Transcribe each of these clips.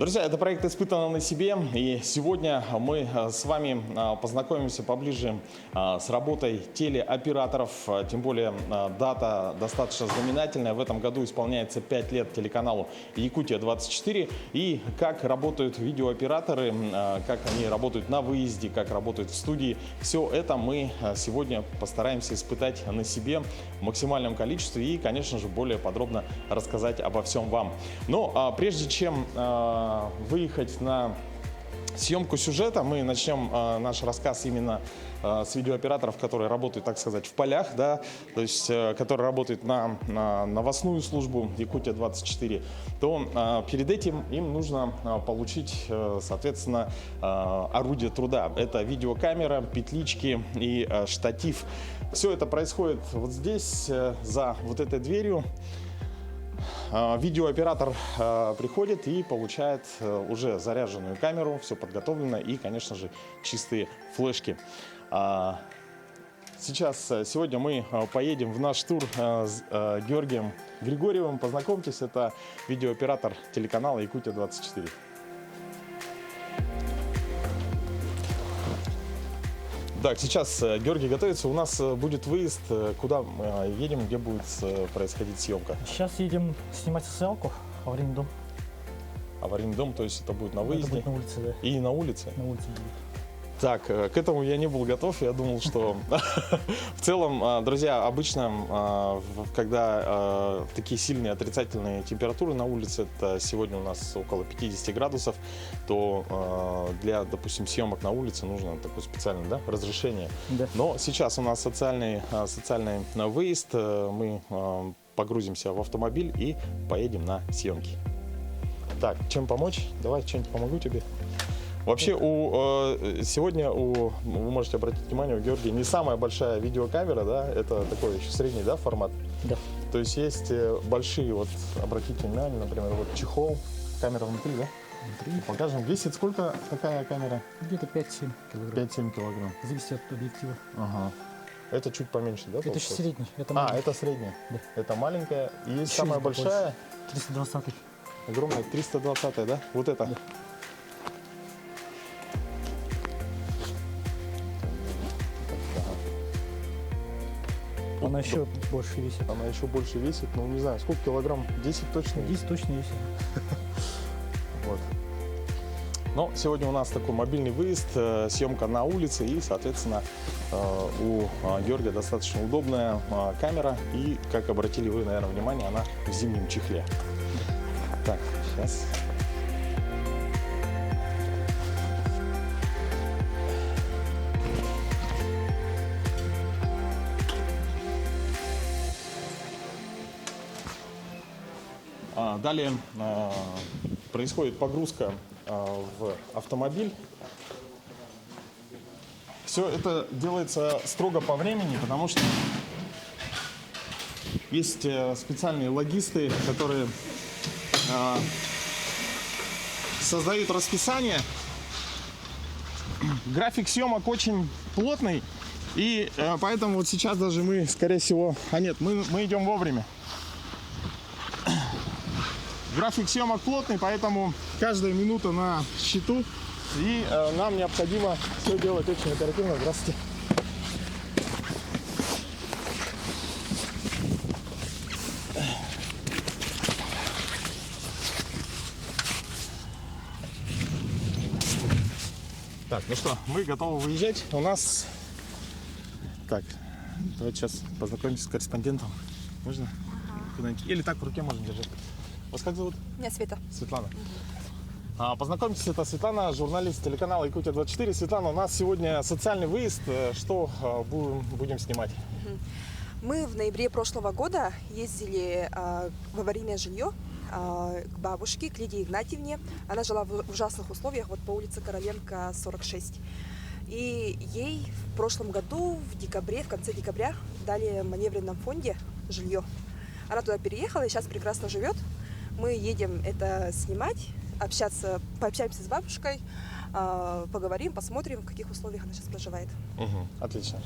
Друзья, это проект «Испытано на себе», и сегодня мы с вами познакомимся поближе с работой телеоператоров, тем более дата достаточно знаменательная. В этом году исполняется 5 лет телеканалу «Якутия-24», и как работают видеооператоры, как они работают на выезде, как работают в студии. Все это мы сегодня постараемся испытать на себе в максимальном количестве и, конечно же, более подробно рассказать обо всем вам. Но прежде чем выехать на съемку сюжета, мы начнем наш рассказ именно с видеооператоров, которые работают, так сказать, в полях, да, то есть которые работают на новостную службу «Якутия-24», то перед этим им нужно получить, соответственно, орудие труда. Это видеокамера, петлички и штатив. Все это происходит вот здесь, за вот этой дверью. Видеооператор приходит и получает уже заряженную камеру, все подготовлено и, конечно же, чистые флешки. Сегодня мы поедем в наш тур с Георгием Григорьевым. Познакомьтесь, это видеооператор телеканала «Якутия-24». Так, сейчас Георгий готовится. У нас будет выезд. Куда мы едем, где будет происходить съемка? Сейчас едем снимать социалку, аварийный дом. Аварийный дом, то есть это будет на выезде? Это будет на улице, да. И на улице? На улице будет. Так, к этому я не был готов. Я думал, что в целом, друзья, обычно, когда такие сильные отрицательные температуры на улице, это сегодня у нас около 50 градусов, то для, допустим, съемок на улице нужно такое специальное, да, разрешение. Да. Но сейчас у нас социальный выезд. Мы погрузимся в автомобиль и поедем на съемки. Так, чем помочь? Давай, чем-нибудь помогу тебе. Вообще, сегодня вы можете обратить внимание, у Георгия не самая большая видеокамера, да, это такой еще средний, да, формат. Да. То есть есть большие, вот, обратите внимание, например, вот чехол, камера внутри, да? Внутри. Покажем, весит сколько такая камера? Где-то 5-7 килограмм. 5-7 килограмм. Зависит от объектива. Ага. Это чуть поменьше, да? Это еще средний. Это средняя. Да. Это маленькая. И есть еще самая большая. 320. Огромная, 320, да? Вот это. Да. Она еще больше весит. Она еще больше весит, ну не знаю, сколько килограмм? 10 точно? 10 точно весит. Вот. Но сегодня у нас такой мобильный выезд, съемка на улице и, соответственно, у Георгия достаточно удобная камера и, как обратили вы, наверное, внимание, она в зимнем чехле. Так, сейчас. Далее происходит погрузка в автомобиль. Все это делается строго по времени, потому что есть специальные логисты, которые создают расписание. График съемок очень плотный, и поэтому вот сейчас даже мы, скорее всего... мы идем вовремя. График съемок плотный, поэтому каждая минута на счету, и нам необходимо все делать очень оперативно. Здравствуйте. Так, ну что, мы готовы выезжать. У нас... Так, давайте сейчас познакомимся с корреспондентом. Можно? Куда-нибудь? Или так в руке можно держать. Вас как зовут? Меня Света. Светлана. Познакомьтесь, это Светлана, журналист телеканала «Якутия-24». Светлана, у нас сегодня социальный выезд. Что будем снимать? Мы в ноябре прошлого года ездили в аварийное жилье к бабушке, к Лидии Игнатьевне. Она жила в ужасных условиях вот по улице Короленко, 46. И ей в прошлом году, в конце декабря, дали в маневренном фонде жилье. Она туда переехала и сейчас прекрасно живет. Мы едем это снимать, пообщаемся с бабушкой, поговорим, посмотрим, в каких условиях она сейчас проживает. Угу, отлично.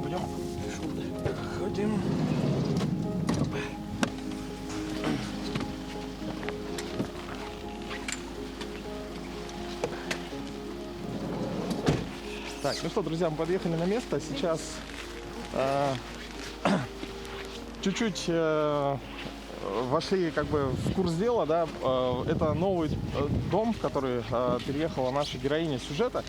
пойдем. Ходим. Так, ну что, друзья, мы подъехали на место. Сейчас чуть-чуть вошли как бы в курс дела, да. Это новый дом, в который переехала наша героиня сюжета.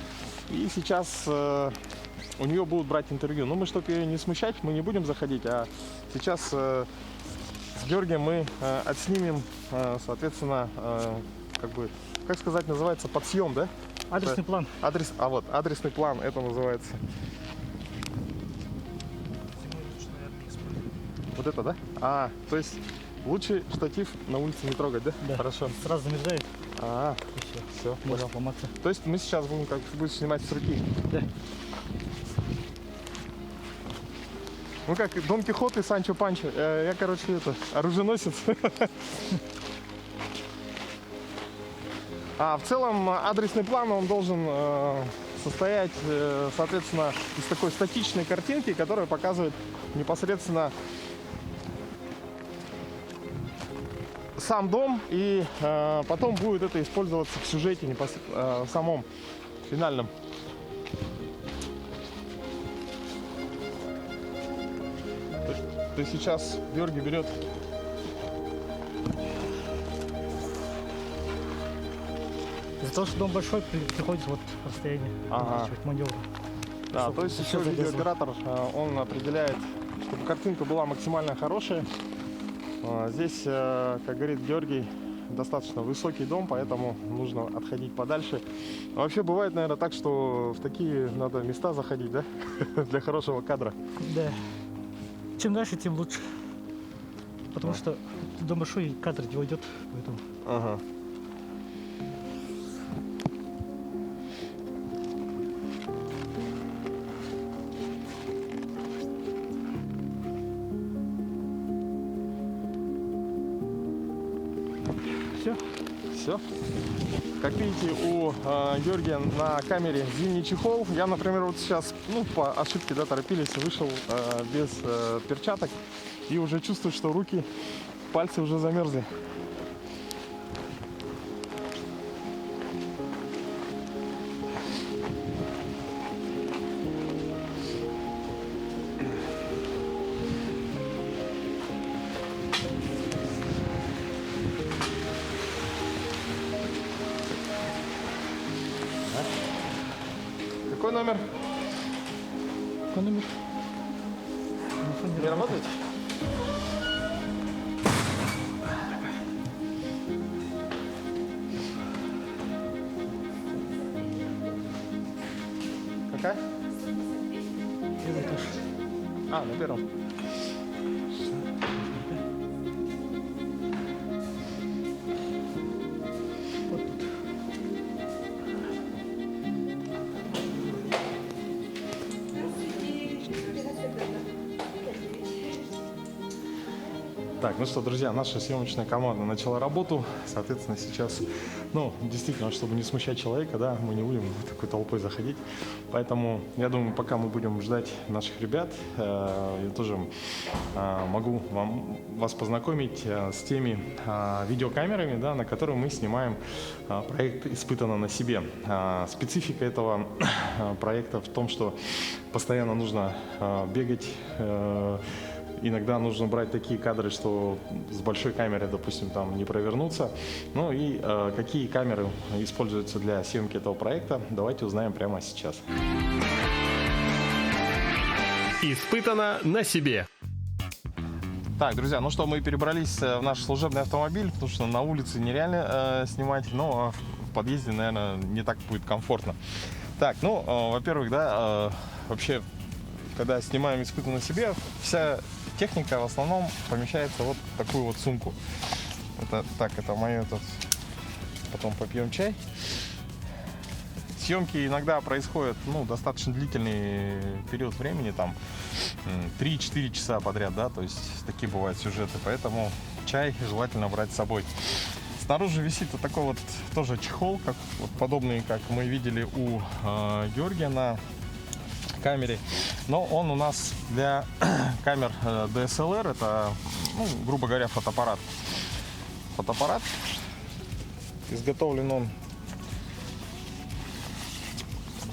И сейчас у нее будут брать интервью. Но мы, чтобы ее не смущать, мы не будем заходить, а сейчас с Георгием мы отснимем, соответственно, как бы, как сказать, называется, подсъем, да? Адресный план. Вот, адресный план, это называется. Вот это, да? То есть лучший штатив на улице не трогать, да? Да. Хорошо. Сразу замерзает, И и все. все, Может понял. сломаться. То есть мы сейчас будем как будешь снимать с руки. Да. Ну как Дон Кихот и Санчо Панчо. Я, короче, оруженосец. В целом адресный план, он должен состоять, соответственно, из такой статичной картинки, которая показывает непосредственно сам дом, и потом будет это использоваться в сюжете, в самом финальном. То есть сейчас Георгий берет Из-за того, что дом большой, приходится вот расстояние увеличивать, маневр. Да, то есть всё еще залезло. видеооператор, он определяет, чтобы картинка была максимально хорошая. Здесь, как говорит Георгий, достаточно высокий дом, поэтому нужно отходить подальше. Вообще бывает, наверное, так, что в такие надо места заходить, да, для хорошего кадра. Да. Чем дальше, тем лучше. Потому что дом большой, и кадр не уйдет, поэтому... Ага. Все. Все. Как видите, у Георгия на камере зимний чехол. Я, например, вот сейчас, по ошибке, да, торопились, вышел без перчаток и уже чувствую, что руки, пальцы уже замерзли. Какой номер? Какой номер? Не работает? Какая? Первый этаж. На первом. Вот тут. Так, ну что, друзья, наша съемочная команда начала работу. Соответственно, сейчас, действительно, чтобы не смущать человека, да, мы не будем такой толпой заходить. Поэтому, я думаю, пока мы будем ждать наших ребят, я тоже могу вас познакомить с теми видеокамерами, да, на которые мы снимаем проект «Испытано на себе». Специфика этого проекта в том, что постоянно нужно бегать. Иногда нужно брать такие кадры, что с большой камерой, допустим, там не провернуться. Ну и какие камеры используются для съемки этого проекта, давайте узнаем прямо сейчас. Испытано на себе. Так, друзья, ну что, мы перебрались в наш служебный автомобиль, потому что на улице нереально снимать, но в подъезде, наверное, не так будет комфортно. Так, во-первых, да, вообще, когда снимаем «Испытано на себе», вся техника в основном помещается вот в такую вот сумку. Это мое тут. Потом попьем чай. Съемки иногда происходят, достаточно длительный период времени, там 3-4 часа подряд, да, то есть такие бывают сюжеты, поэтому чай желательно брать с собой. Снаружи висит вот такой вот тоже чехол, подобный, как мы видели у Георгия на камере. Но он у нас для камер DSLR, это, ну, грубо говоря, фотоаппарат. Фотоаппарат. Изготовлен он,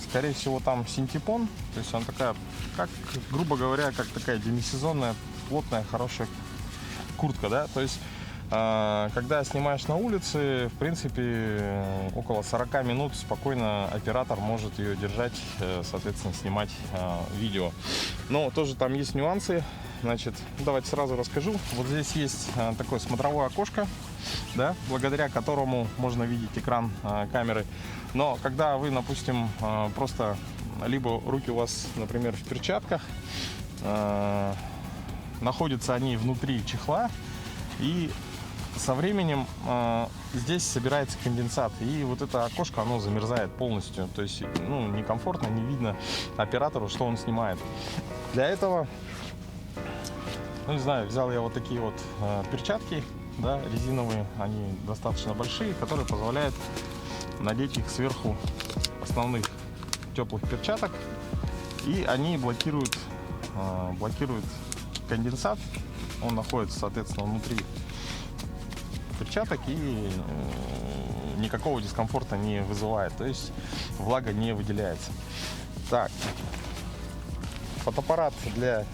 скорее всего, там синтепон. То есть он такая, как, грубо говоря, как такая демисезонная, плотная, хорошая куртка, да. То есть, когда снимаешь на улице, в принципе, около 40 минут спокойно оператор может ее держать, соответственно, снимать видео. Но тоже там есть нюансы. Значит, давайте сразу расскажу. Вот здесь есть такое смотровое окошко, да, благодаря которому можно видеть экран камеры. Но когда вы, допустим, просто либо руки у вас, например, в перчатках, находятся они внутри чехла, и со временем здесь собирается конденсат, и вот это окошко, оно замерзает полностью. То есть, ну, некомфортно, не видно оператору, что он снимает. Для этого, ну, не знаю, взял я вот такие вот перчатки, да, резиновые, они достаточно большие, которые позволяют надеть их сверху основных теплых перчаток, и они блокируют конденсат. Он находится, соответственно, внутри перчаток и никакого дискомфорта не вызывает, то есть влага не выделяется. Так, фотоаппарат для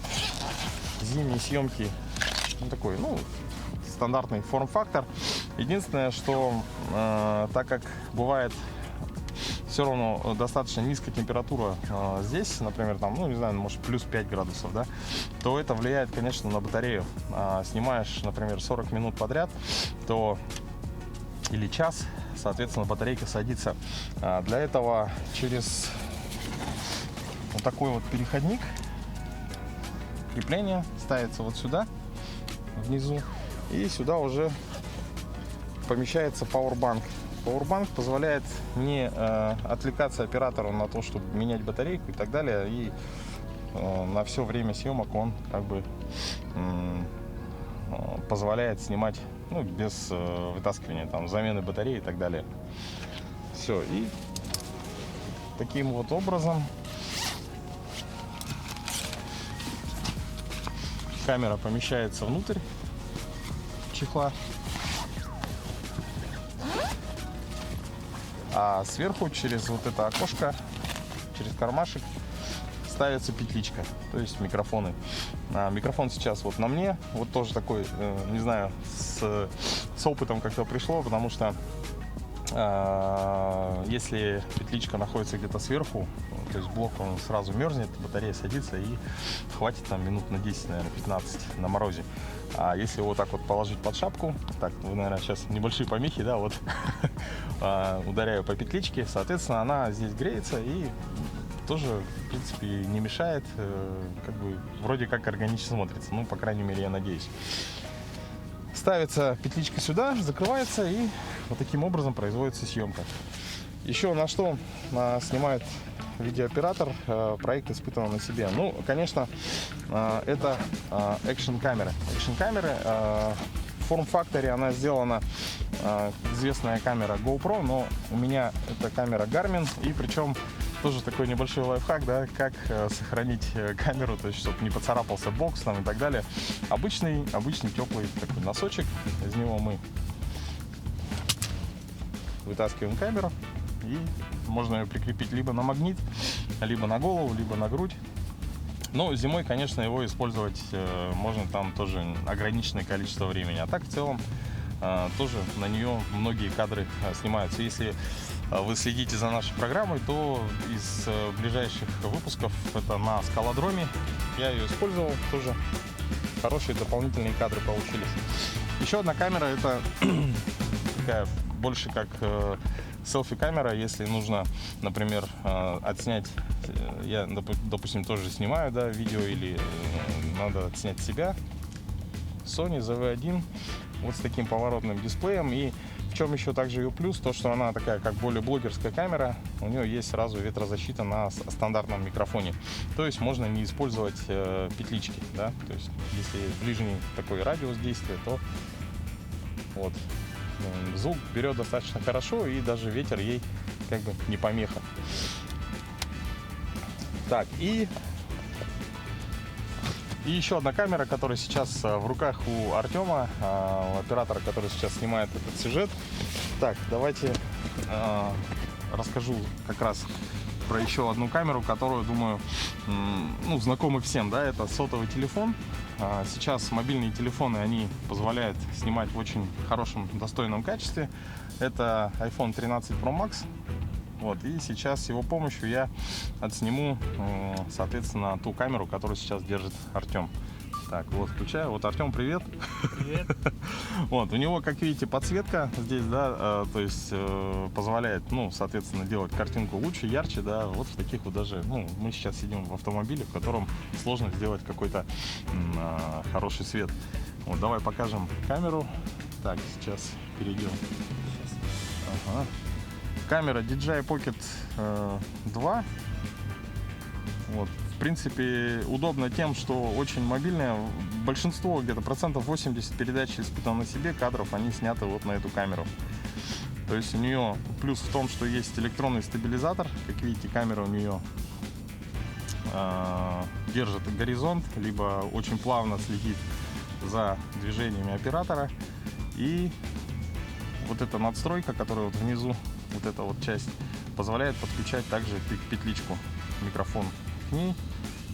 зимней съемки, ну, такой, ну, стандартный форм-фактор. Единственное, что так как бывает все равно достаточно низкая температура здесь, например, там, ну, не знаю, может, плюс 5 градусов, да, то это влияет, конечно, на батарею. Снимаешь, например, 40 минут подряд, то или час, соответственно, батарейка садится. Для этого через вот такой вот переходник крепление ставится вот сюда, внизу, и сюда уже помещается пауэрбанк. Пауэрбанк позволяет не отвлекаться оператору на то, чтобы менять батарейку и так далее, и на все время съемок он как бы позволяет снимать, ну, без вытаскивания там замены батареи и так далее. Все, и таким вот образом камера помещается внутрь чехла. А сверху через вот это окошко, через кармашек ставится петличка, то есть микрофоны. Микрофон сейчас вот на мне, вот тоже такой, не знаю, с опытом как-то пришло, потому что если петличка находится где-то сверху, то есть блок, он сразу мерзнет, батарея садится и хватит там минут на 10, наверное, 15 на морозе. А если его вот так вот положить под шапку, так, вы, наверное, сейчас небольшие помехи, да, вот, ударяю по петличке, соответственно, она здесь греется и тоже, в принципе, не мешает, как бы, вроде как органично смотрится, ну, по крайней мере, я надеюсь. Ставится петличка сюда, закрывается, и вот таким образом производится съемка. Еще на что снимает видеооператор, проект испытан на себе. Ну, конечно, это экшн-камеры. Экшн-камеры в форм-факторе она сделана, известная камера GoPro, но у меня это камера Garmin, и причем тоже такой небольшой лайфхак, да, как сохранить камеру, то есть чтобы не поцарапался бокс там и так далее. Обычный теплый такой носочек, из него мы вытаскиваем камеру, и можно ее прикрепить либо на магнит, либо на голову, либо на грудь. Но зимой, конечно, его использовать можно там тоже ограниченное количество времени. А так, в целом, тоже на нее многие кадры снимаются. Если вы следите за нашей программой, то из ближайших выпусков это на скалодроме. Я ее использовал, тоже хорошие дополнительные кадры получились. Еще одна камера, это такая больше как селфи-камера, если нужно, например, отснять, я, допустим, тоже снимаю, да, видео, или надо отснять себя. Sony ZV-1 вот с таким поворотным дисплеем. И в чем еще также ее плюс, то что она такая как более блогерская камера, у нее есть сразу ветрозащита на стандартном микрофоне, то есть можно не использовать петлички, да, то есть если ближний такой радиус действия, то вот звук берет достаточно хорошо, и даже ветер ей как бы не помеха. Так, и еще одна камера, которая сейчас в руках у Артема, у оператора, который сейчас снимает этот сюжет. Так, давайте расскажу как раз про еще одну камеру, которую, думаю, ну, знакомы всем, да, это сотовый телефон. Сейчас мобильные телефоны, они позволяют снимать в очень хорошем, достойном качестве. Это iPhone 13 Pro Max. Вот, и сейчас с его помощью я отсниму, соответственно, ту камеру, которую сейчас держит Артем. Так, вот включаю. Вот, Артем, привет. Привет. Вот, у него, как видите, подсветка здесь, да, то есть позволяет, ну, соответственно, делать картинку лучше, ярче, да, вот в таких вот даже, ну, мы сейчас сидим в автомобиле, в котором сложно сделать какой-то хороший свет. Вот, давай покажем камеру. Так, сейчас перейдем. Ага. Камера DJI Pocket 2. Вот. В принципе, удобно тем, что очень мобильная. Большинство, где-то процентов 80 передач испытанных на себе кадров, они сняты вот на эту камеру. То есть у нее плюс в том, что есть электронный стабилизатор. Как видите, камера у нее держит горизонт, либо очень плавно следит за движениями оператора. И вот эта надстройка, которая вот внизу, вот эта вот часть, позволяет подключать также петличку, микрофон к ней,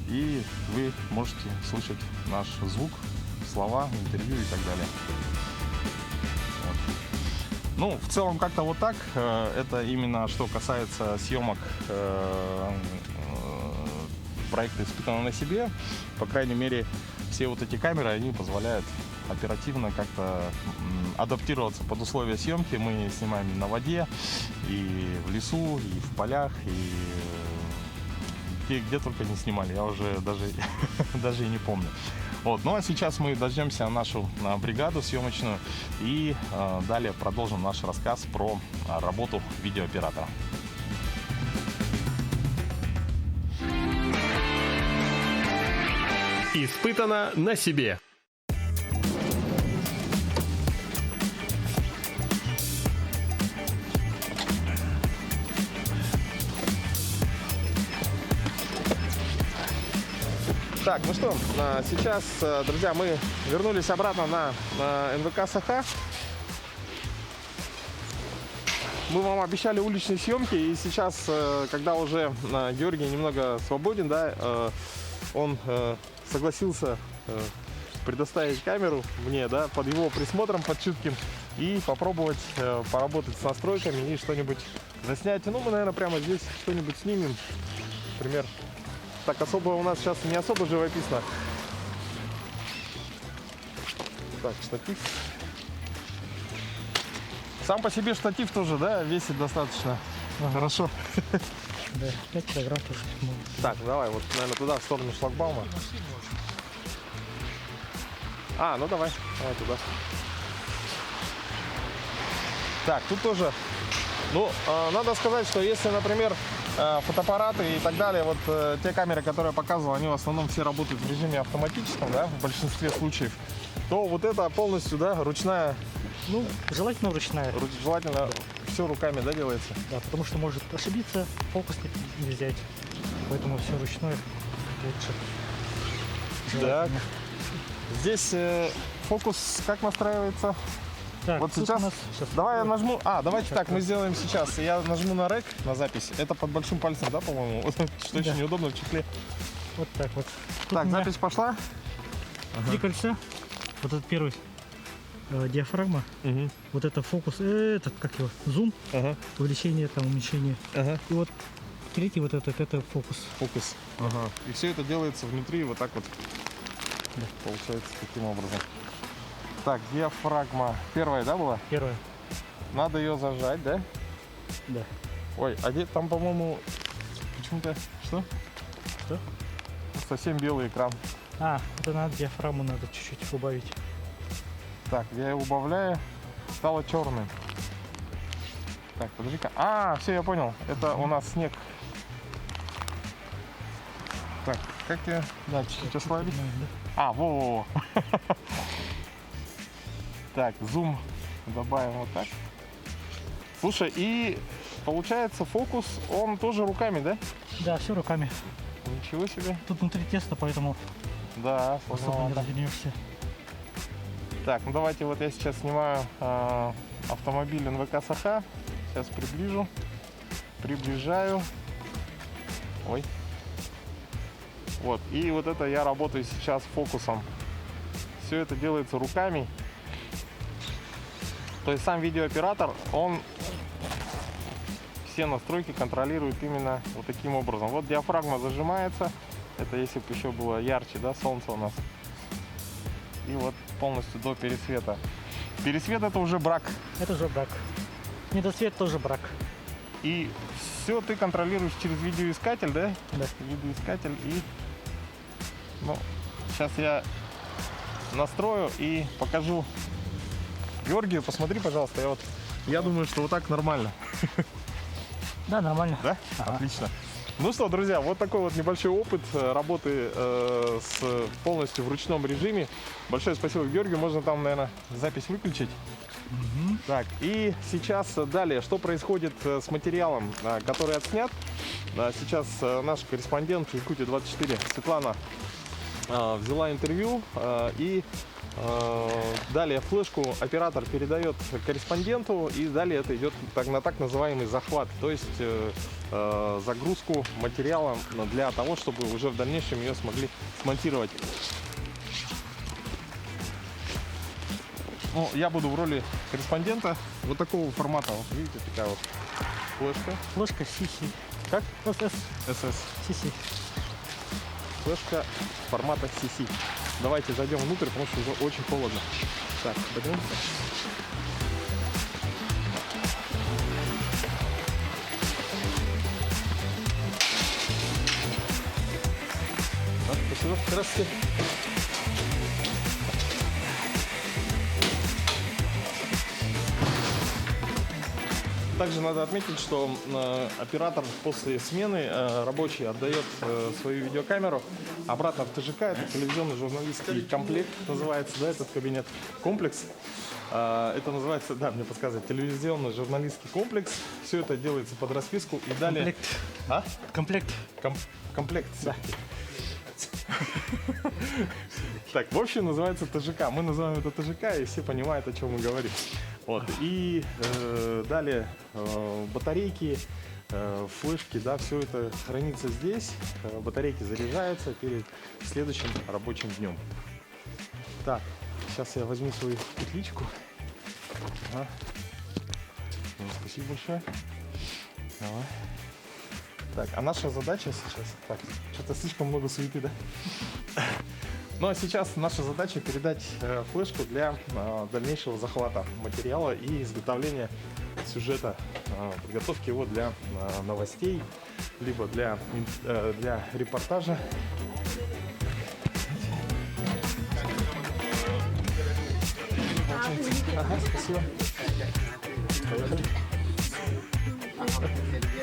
и вы можете слышать наш звук, слова, интервью и так далее. Вот. Ну, в целом как-то вот так. Это именно что касается съемок проекта «Испытано на себе». По крайней мере, все вот эти камеры, они позволяют оперативно как-то адаптироваться под условия съемки. Мы снимаем и на воде, и в лесу, и в полях, и где только не снимали, я уже даже и не помню. Вот. Ну а сейчас мы дождемся нашу бригаду съемочную и далее продолжим наш рассказ про работу видеооператора. Испытано на себе. Так, ну что, сейчас, друзья, мы вернулись обратно на НВК Саха. Мы вам обещали уличные съемки, и сейчас, когда уже Георгий немного свободен, да, он согласился предоставить камеру мне, да, под его присмотром, под чутким, и попробовать поработать с настройками и что-нибудь заснять. Ну, мы, наверное, прямо здесь что-нибудь снимем, например. Так, особо у нас сейчас не особо живописно. Так, штатив. Сам по себе штатив тоже, да, весит достаточно. Хорошо. Да, 5 килограмм тоже. Так, давай, вот, наверное, туда, в сторону шлагбаума. Ну давай туда. Так, тут тоже, ну, надо сказать, что если, например, фотоаппараты и так далее, вот те камеры, которые я показывал, они в основном все работают в режиме автоматическом, да, в большинстве случаев, то вот это полностью, да, ручная. Ну, желательно ручная. Желательно все руками, да, делается? Да, потому что может ошибиться, фокус не взять. Поэтому все ручное лучше. Так. Здесь фокус как настраивается? Так, Вот тут сейчас, у нас... давай я нажму, давайте Сейчас, так, мы сделаем сейчас. Я нажму на рек, на запись. Это под большим пальцем, да, по-моему? Что очень неудобно в чехле. Вот так вот. Тут Так, у меня запись пошла. 3 кольца. Вот этот первый диафрагма. Угу. Вот это фокус, этот, как его, зум, Ага. увеличение, там, уменьшение. Ага. И вот третий вот этот, это фокус. Фокус. Ага. И все это делается внутри вот так вот. Да. Получается таким образом. Так, диафрагма. Первая, да, была? Первое. Надо ее зажать, да? Да. Ой, а где там, по-моему, почему-то... Что? Что? Совсем белый экран. Это надо диафрагму надо чуть-чуть убавить. Так, я его убавляю. Стало черным. Так, подожди-ка. Все, я понял. Это у нас снег. Так, как я... Да, чуть-чуть ослабить. Во-во-во. Так, зум добавим вот так. Слушай, и получается фокус, он тоже руками, да? Да, все руками. Ничего себе. Тут внутри тесно, поэтому Да, особо не сложновато. развернешься. Так, ну давайте вот я сейчас снимаю автомобиль НВК Саха. Сейчас приближу. Приближаю. Ой. Вот. И вот это я работаю сейчас фокусом. Все это делается руками. То есть сам видеооператор, он все настройки контролирует именно вот таким образом. Вот диафрагма зажимается. Это если бы еще было ярче, да, солнце у нас. И вот полностью до пересвета. Пересвет это уже брак. Это уже брак. Недосвет тоже брак. И все ты контролируешь через видеоискатель, да? Да. Видеоискатель и... Ну, сейчас я настрою и покажу. Георгию, посмотри, пожалуйста. Я думаю, что вот так нормально. Да, нормально. Да? Ага. Отлично. Ну что, друзья, вот такой вот небольшой опыт работы полностью в ручном режиме. Большое спасибо Георгию. Можно там, наверное, запись выключить. Так, и сейчас далее, что происходит с материалом, который отснят. Сейчас наш корреспондент Якутия-24 Светлана взяла интервью и далее флешку оператор передает корреспонденту, и далее это идет на так называемый захват, то есть загрузку материала для того, чтобы уже в дальнейшем ее смогли смонтировать. Ну, я буду в роли корреспондента вот такого формата. Вот видите, такая вот флешка. Флешка CC. Как? SS. SS. CC. Флешка формата CC. Давайте зайдем внутрь, потому что уже очень холодно. Так, пойдем. Спасибо. Здравствуйте. Также надо отметить, что оператор после смены рабочий отдает свою видеокамеру обратно в ТЖК. Это телевизионный журналистский комплект называется, да, этот кабинет. Комплекс. Это называется, да, мне подсказывает, телевизионный журналистский комплекс. Все это делается под расписку и далее. Комплект. А? Комплект. Комплект. Да. Так, в общем, называется ТЖК. Мы называем это ТЖК, и все понимают, о чем мы говорим. Вот. И далее батарейки, флешки, да, все это хранится здесь. Батарейки заряжаются перед следующим рабочим днем. Так, сейчас я возьму свою петличку. Ага. Ну, спасибо большое. Давай. Так, а наша задача сейчас... Так, что-то слишком много суеты, да? Ну а сейчас наша задача передать флешку для дальнейшего захвата материала и изготовления сюжета, подготовки его для новостей, либо для репортажа. Ага, спасибо.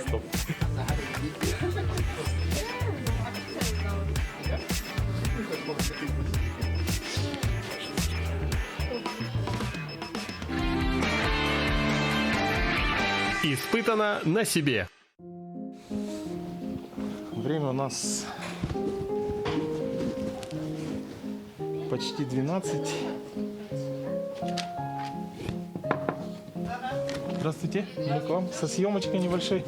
Стоп. Испытано на себе. Время у нас почти 12. Здравствуйте, мы к вам со съемочкой небольшой.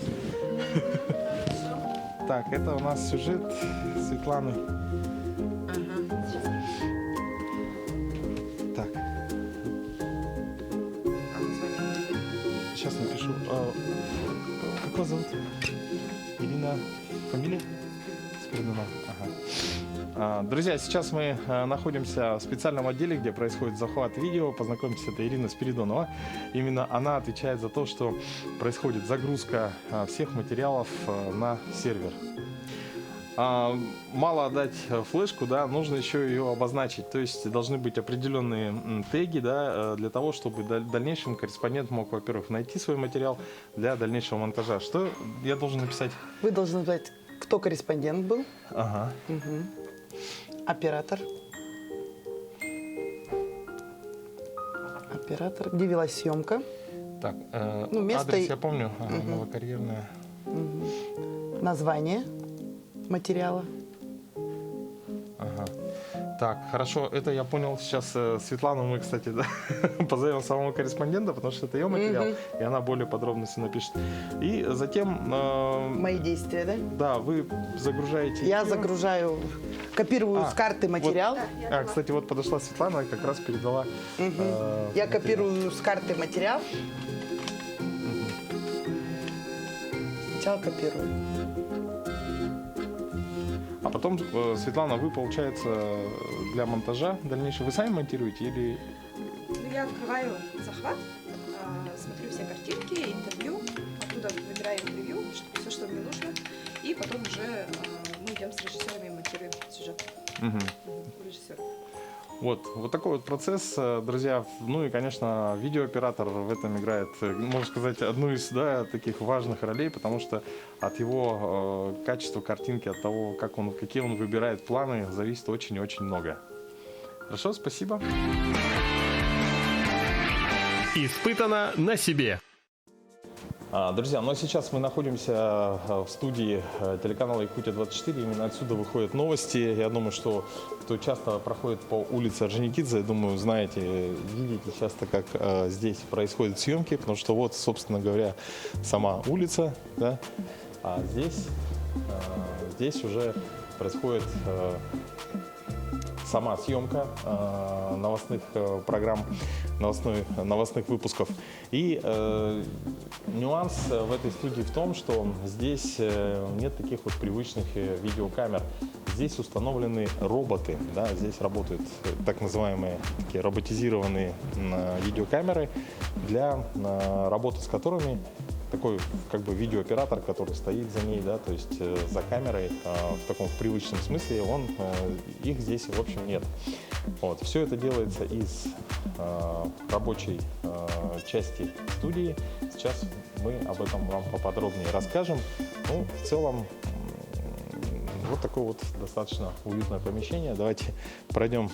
Так, это у нас сюжет Светланы. Так. Сейчас напишу. Как вас зовут? Ирина. Фамилия? Спиридонова. Ага. Друзья, сейчас мы находимся в специальном отделе, где происходит захват видео. Познакомьтесь, это Ирина Спиридонова. Именно она отвечает за то, что происходит загрузка всех материалов на сервер. Мало отдать флешку, да, нужно еще ее обозначить. То есть должны быть определенные теги, да, для того, чтобы в дальнейшем корреспондент мог, во-первых, найти свой материал для дальнейшего монтажа. Что я должен написать? Вы должны знать, кто корреспондент был, Ага. оператор, где велась съемка, Так, Ну, место адрес и- я помню. Ага, Новокарьерная. название, материала. Ага. Так, хорошо, это я понял. Сейчас Светлану мы, кстати, да, позовем самого корреспондента, потому что это ее материал, и она более подробности напишет. И затем, Мои действия, да? да, вы загружаете. Я её. загружаю, копирую А, с карты материал. А, кстати, вот подошла Светлана, как раз передала. Я копирую с карты материал. Сначала копирую. А потом, Светлана, вы, получается, для монтажа дальнейшего вы сами монтируете или... Ну, я открываю захват, смотрю все картинки, интервью, оттуда выбираю интервью, все, что мне нужно, и потом уже мы идем с режиссерами и монтируем сюжет. У режиссера. Вот такой вот процесс, друзья. Ну и, конечно, видеооператор в этом играет, можно сказать, одну из, да, таких важных ролей, потому что от его качества картинки, от того, какие он выбирает планы, зависит очень-очень много. Хорошо, спасибо. Испытано на себе. Друзья, ну а сейчас мы находимся в студии телеканала «Якутия-24». Именно отсюда выходят новости. Я думаю, что кто часто проходит по улице Орджоникидзе, я думаю, знаете, видите часто, как здесь происходят съемки, потому что вот, собственно говоря, сама улица, да, а здесь уже происходит сама съемка новостных программ, новостных выпусков. И нюанс в этой студии в том, что здесь нет таких вот привычных видеокамер. Здесь установлены роботы, да, здесь работают так называемые такие роботизированные видеокамеры, для работы с которыми такой как бы видеооператор, который стоит за ней, да, то есть за камерой в таком привычном смысле, их здесь в общем нет. Вот. Все это делается из рабочей части студии. Сейчас мы об этом вам поподробнее расскажем. Ну, в целом, вот такое вот достаточно уютное помещение. Давайте пройдем,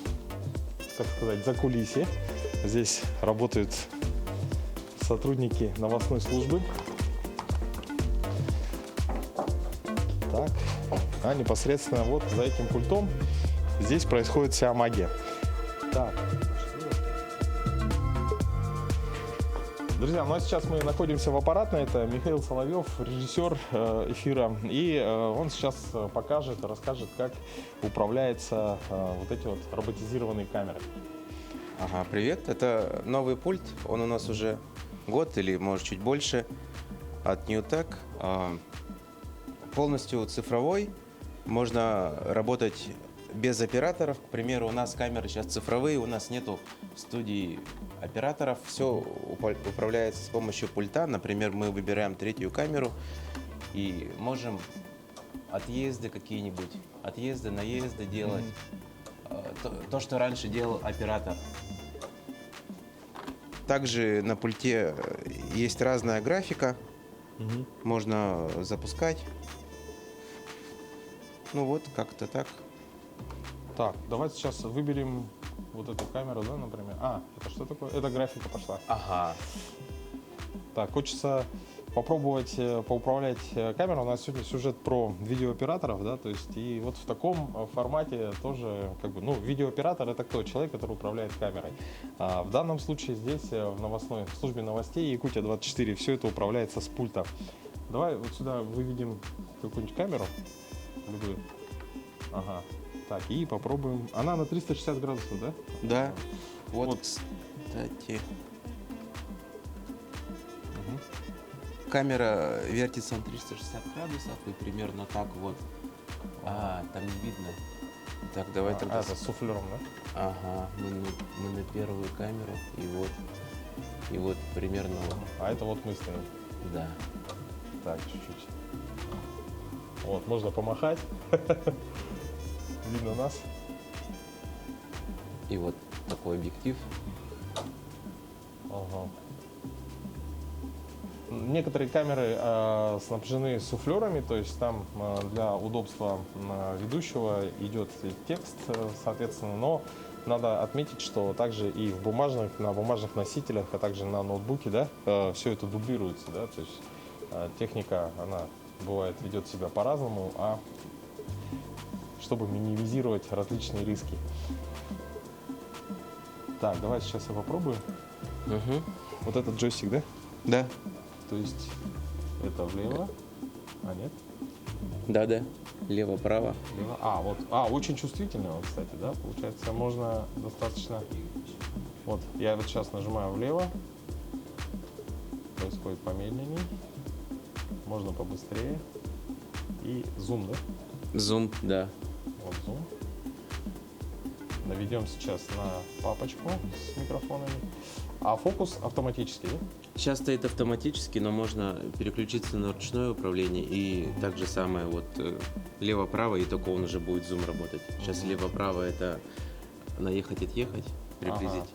так сказать, за кулисье. Здесь работают сотрудники новостной службы. Так, а непосредственно вот за этим пультом здесь происходит вся магия. Так. Друзья, ну а сейчас мы находимся в аппаратной. Это Михаил Соловьев, режиссер эфира. И он сейчас покажет, расскажет, как управляются вот эти вот роботизированные камеры. Ага, привет. Это новый пульт. Он у нас уже год или, может, чуть больше от NewTek. Полностью цифровой. Можно работать без операторов. К примеру, у нас камеры сейчас цифровые, у нас нету в студии операторов. Все управляется с помощью пульта. Например, мы выбираем третью камеру и можем отъезды какие-нибудь, отъезды, наезды делать. То, что раньше делал оператор. Также на пульте есть разная графика. Можно запускать. Ну вот, как-то так. Так, давайте сейчас выберем вот эту камеру, да, например. Это что такое? Это графика пошла. Ага. Так, хочется попробовать поуправлять камерой. У нас сегодня сюжет про видеооператоров, да, то есть и вот в таком формате тоже, как бы, ну, видеооператор — это кто? Человек, который управляет камерой. А в данном случае здесь, в службе новостей Якутия-24, все это управляется с пульта. Давай вот сюда выведем какую-нибудь камеру, любую. Ага. Так, и попробуем. Она на 360 градусов, да? Да. Вот, Вот. кстати. Камера вертится на 360 градусов и примерно так вот. Там не видно. Так, давай тогда. Это с суфлером, да? Ага, мы на первую камеру и вот примерно вот. А это вот мы стоим. Да. Так, чуть-чуть. Вот, можно помахать. Видно нас. И вот такой объектив. Ага. Некоторые камеры снабжены суфлерами, то есть там для удобства ведущего идет текст, соответственно, но надо отметить, что также и на бумажных носителях, а также на ноутбуке, да, все это дублируется, да, то есть техника, она бывает ведет себя по-разному, а чтобы минимизировать различные риски. Так, давай сейчас я попробую. Мгм. Вот этот джойстик, да? Да. То есть это влево, а нет, Да. Лево-право. лево. Вот. Очень чувствительный он, кстати, да? Получается, можно достаточно... Вот, я вот сейчас нажимаю влево. Происходит помедленнее. Можно побыстрее. И зум, да? Зум, да. Вот зум. Наведем сейчас на папочку с микрофонами. А фокус автоматический, да? Сейчас стоит автоматически, но можно переключиться на ручное управление и так же самое вот лево-право, и только он уже будет зум работать. Сейчас лево-право это наехать, отъехать, приблизить.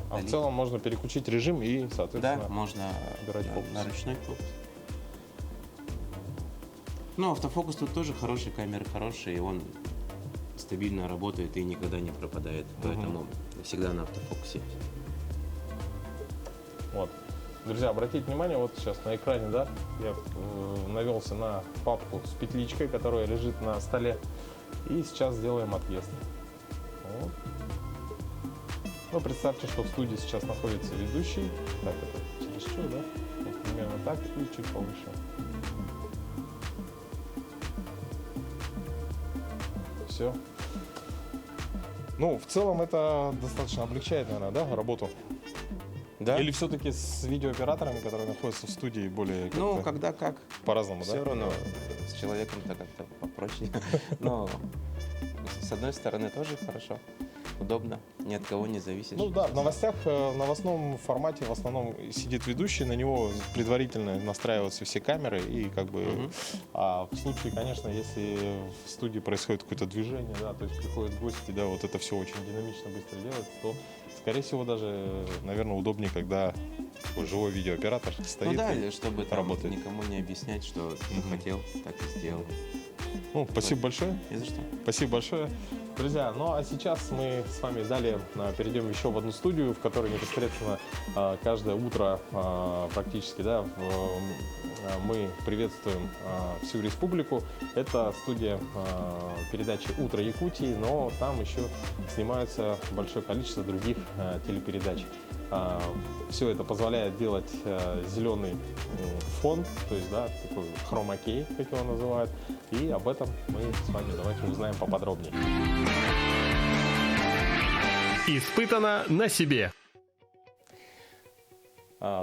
А в целом можно переключить режим и, Да, соответственно, можно убирать фокус. на ручной фокус. Ну, автофокус тут тоже хороший, камеры хорошие, и он стабильно работает и никогда не пропадает. Поэтому всегда на автофокусе. Вот. Друзья, обратите внимание, вот сейчас на экране, да, я навелся на папку с петличкой, которая лежит на столе. И сейчас сделаем отъезд. Вот. Ну, представьте, что в студии сейчас находится ведущий. Так, это чересчур, да? Вот примерно так и чуть повыше. Все. Ну, в целом это достаточно облегчает, наверное, да, работу? Да? Или все-таки с видеооператорами, которые находятся в студии, более Ну, как-то когда как. по-разному, Все да? равно с человеком-то как-то попроще. Но с одной стороны тоже хорошо, удобно, ни от кого не зависишь. Ну да, в новостях, в новостном формате в основном сидит ведущий, на него предварительно настраиваются все камеры и как бы... А в случае, конечно, если в студии происходит какое-то движение, да, то есть приходят гости, да, вот это все очень динамично, быстро делается, то, скорее всего, даже, наверное, удобнее, когда такой живой видеооператор стоит. Ну да, и чтобы там работает. никому не объяснять, что захотел, так и сделал. Ну, спасибо большое. Не за что. Спасибо большое. Друзья, ну а сейчас мы с вами далее перейдем еще в одну студию, в которой непосредственно каждое утро практически, да, мы приветствуем всю республику. Это студия передачи «Утро Якутии», но там еще снимается большое количество других телепередач. Все это позволяет делать зеленый фон, то есть, да, такой хромакей, как его называют. И об этом мы с вами давайте узнаем поподробнее. Испытано на себе.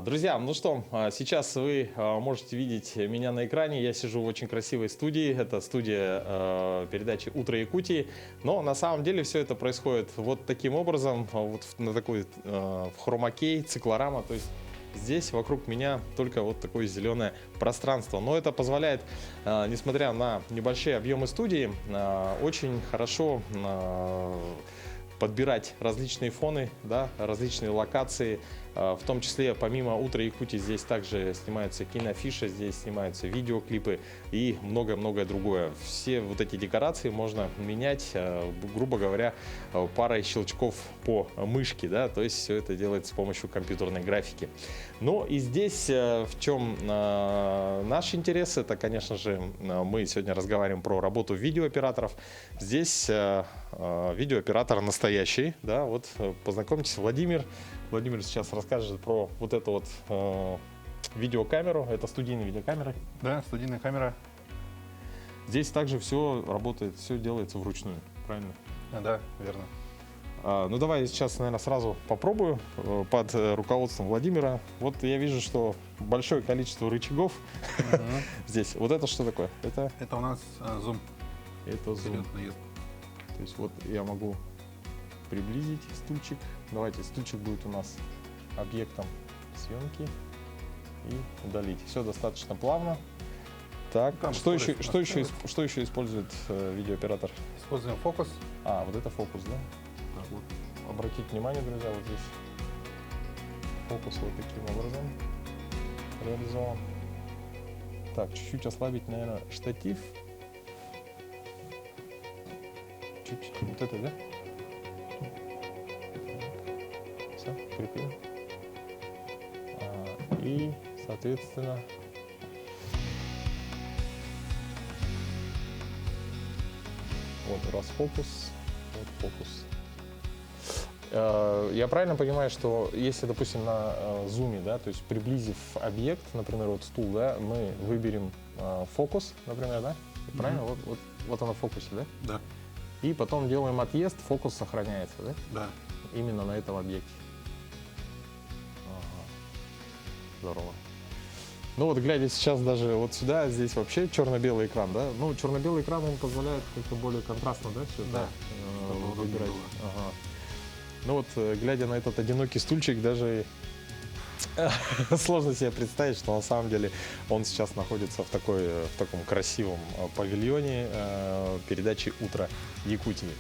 Друзья, ну что, сейчас вы можете видеть меня на экране. Я сижу в очень красивой студии. Это студия передачи «Утро Якутии». Но на самом деле все это происходит вот таким образом, вот на такой в хромакей, циклорама. То есть здесь вокруг меня только вот такое зеленое пространство. Но это позволяет, несмотря на небольшие объемы студии, очень хорошо подбирать различные фоны, да, различные локации. В том числе, помимо «Утра Якутии», здесь также снимаются киноафиши, здесь снимаются видеоклипы и многое-многое другое. Все вот эти декорации можно менять, грубо говоря, парой щелчков по мышке, да, то есть все это делается с помощью компьютерной графики. Ну и здесь в чем наш интерес, это, конечно же, мы сегодня разговариваем про работу видеооператоров. Здесь видеооператор настоящий, да, вот познакомьтесь, Владимир. Владимир сейчас расскажет про вот эту вот видеокамеру. Это студийная видеокамера. Да, студийная камера. Здесь также все работает, все делается вручную, правильно? Да, верно. Ну давай сейчас, наверное, сразу попробую под руководством Владимира. Вот я вижу, что большое количество рычагов здесь. Вот это что такое? Это Это у нас зум. зум. Вперед, наезд. То есть вот я могу приблизить стульчик. Давайте, стульчик будет у нас объектом съемки и удалить. Все достаточно плавно. Так, Там что еще, скорость что еще использует видеооператор? Используем фокус. Вот это фокус, да? Вот. Обратите внимание, друзья, вот здесь фокус вот таким образом реализован. Так, чуть-чуть ослабить, наверное, штатив. Чуть вот это, да? Все, прикрыл. И, соответственно, Вот расфокус, вот фокус. Я правильно понимаю, что если, допустим, на зуме, да, то есть приблизив объект, например, вот стул, да, мы выберем фокус, например, да? Правильно? Вот оно в фокусе, да? Да. И потом делаем отъезд, фокус сохраняется, да? Да. Именно на этом объекте. Ага. Здорово. Ну вот глядя сейчас даже вот сюда, здесь вообще черно-белый экран, да? Ну, черно-белый экран, он позволяет как-то более контрастно, да, все Да, это чтобы удобнее выбирать. было. Ага. Ну вот, глядя на этот одинокий стульчик, даже сложно себе представить, что на самом деле он сейчас находится в таком красивом павильоне передачи «Утро Якутии».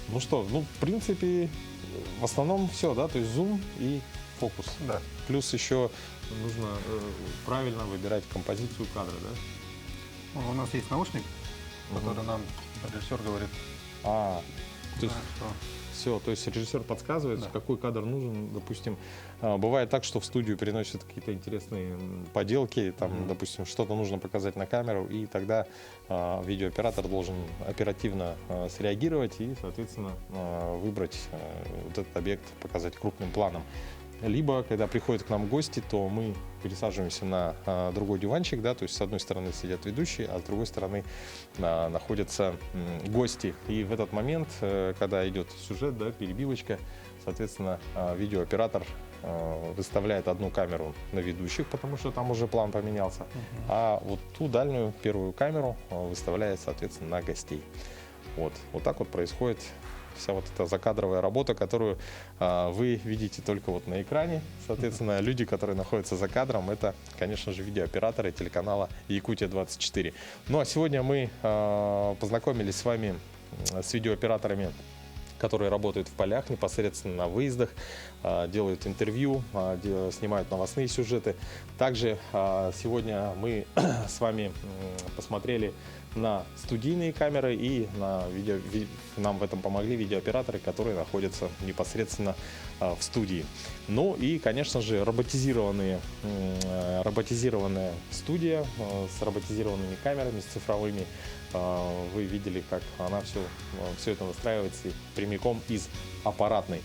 Ну что, ну, в принципе, в основном все, да, то есть зум и фокус. Да. Плюс еще нужно правильно выбирать композицию кадра, да? Ну, у нас есть наушник, который нам режиссер говорит, То есть что все, то есть режиссер подсказывает, Да. какой кадр нужен. Допустим, бывает так, что в студию приносят какие-то интересные поделки, там, допустим, что-то нужно показать на камеру, и тогда видеооператор должен оперативно среагировать и, соответственно, выбрать вот этот объект, показать крупным планом. Либо, когда приходят к нам гости, то мы пересаживаемся на другой диванчик, да, то есть с одной стороны сидят ведущие, а с другой стороны находятся гости. И в этот момент, когда идет сюжет, да, перебивочка, соответственно, видеооператор выставляет одну камеру на ведущих, потому что там уже план поменялся, а вот ту дальнюю первую камеру выставляет, соответственно, на гостей. Вот так вот происходит вся вот эта закадровая работа, которую вы видите только вот на экране. Соответственно, люди, которые находятся за кадром, это, конечно же, видеооператоры телеканала Якутия-24. Ну а сегодня мы познакомились с вами с видеооператорами, которые работают в полях, непосредственно на выездах, делают интервью, снимают новостные сюжеты. Также сегодня мы с вами посмотрели на студийные камеры, и нам в этом помогли видеооператоры, которые находятся непосредственно в студии. Ну и, конечно же, роботизированная студия с роботизированными камерами, с цифровыми. Вы видели, как она все это настраивается прямиком из аппаратной.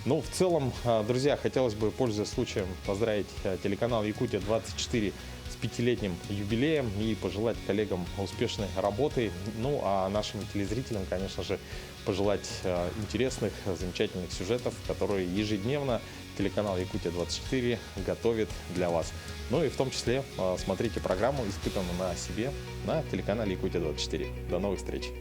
Ну, в целом, друзья, хотелось бы, пользуясь случаем, поздравить телеканал Якутия-24 с 5-летним юбилеем и пожелать коллегам успешной работы. Ну, а нашим телезрителям, конечно же, пожелать интересных, замечательных сюжетов, которые ежедневно телеканал Якутия-24 готовит для вас. Ну и в том числе смотрите программу «Испытано на себе» на телеканале Якутия-24. До новых встреч!